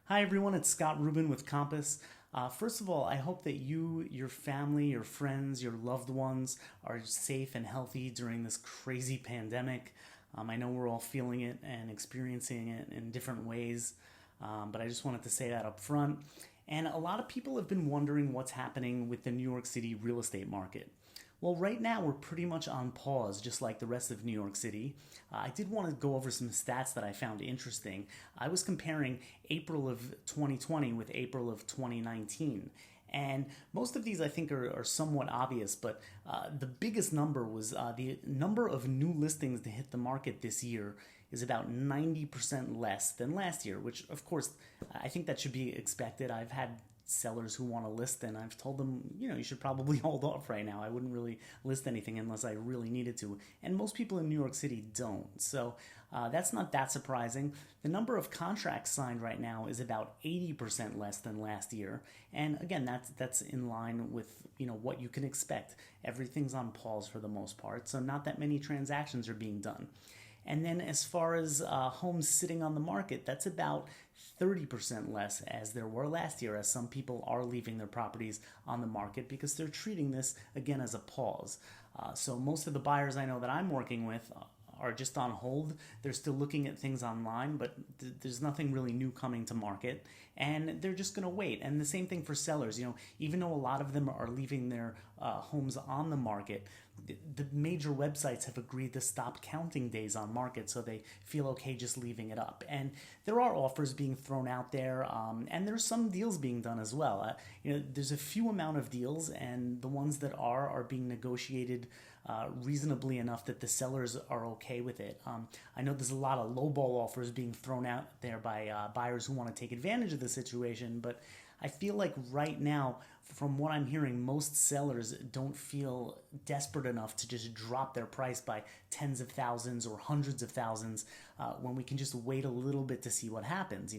Hi everyone, it's Scott Rubin with Compass. First of all, I hope that you, your family, your friends, your loved ones are safe and healthy during this crazy pandemic. I know we're all feeling it and experiencing it in different ways, but I just wanted to say that up front. And a lot of people have been wondering what's happening with the New York City real estate market. Well, right now we're pretty much on pause, just like the rest of New York City. I did want to go over some stats that I found interesting. I was comparing April of 2020 with April of 2019. And most of these I think are somewhat obvious, but the biggest number was the number of new listings to hit the market this year is about 90% less than last year, which of course I think that should be expected. I've had sellers who want to list, and I've told them, you should probably hold off right now. I wouldn't really list anything unless I really needed to. And most people in New York City don't. So that's not that surprising. The number of contracts signed right now is about 80% less than last year. And again, that's in line with what you can expect. Everything's on pause for the most part, so not that many transactions are being done. And then as far as homes sitting on the market, that's about 30% less as there were last year, as some people are leaving their properties on the market because they're treating this again as a pause. So most of the buyers I know that I'm working with are just on hold. They're still looking at things online, but there's nothing really new coming to market, and they're just going to wait. And the same thing for sellers. Even though a lot of them are leaving their homes on the market, the major websites have agreed to stop counting days on market, so they feel okay just leaving it up. And there are offers being thrown out there, and there's some deals being done as well. There's a few amount of deals, and the ones that are being negotiated reasonably enough that the sellers are okay with it. I know there's a lot of lowball offers being thrown out there by buyers who want to take advantage of the situation, but I feel like right now, from what I'm hearing, most sellers don't feel desperate enough to just drop their price by tens of thousands or hundreds of thousands when we can just wait a little bit to see what happens.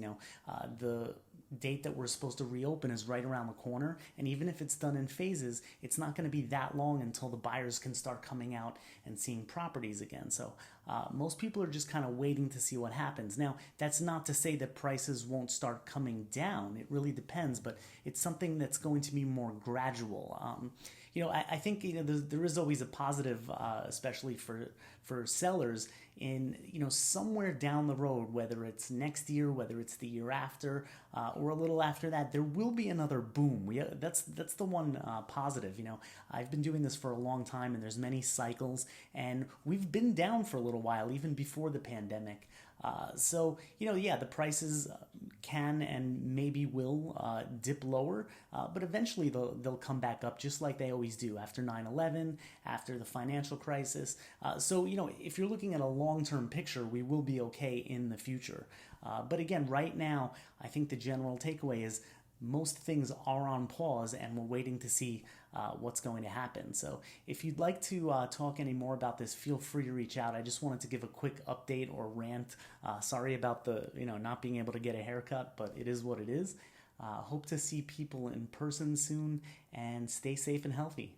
The date that we're supposed to reopen is right around the corner, and even if it's done in phases, it's not going to be that long until the buyers can start coming out and seeing properties again. So most people are just kind of waiting to see what happens. Now, that's not to say that prices won't start coming down. It really depends, but it's something that's going to be more gradual. I think there is always a positive, especially for sellers in somewhere down the road, whether it's next year, whether it's the year after, or a little after that, there will be another boom. That's the one positive. I've been doing this for a long time, and there's many cycles, and we've been down for a little while, even before the pandemic. The prices can and maybe will dip lower, but eventually they'll come back up just like they always do after 9/11, after the financial crisis. If you're looking at a long-term picture, we will be okay in the future. But again, right now, I think the general takeaway is most things are on pause, and we're waiting to see what's going to happen. So if you'd like to talk any more about this, feel free to reach out. I just wanted to give a quick update or rant. Sorry about the not being able to get a haircut, but it is what it is. Hope to see people in person soon, and stay safe and healthy.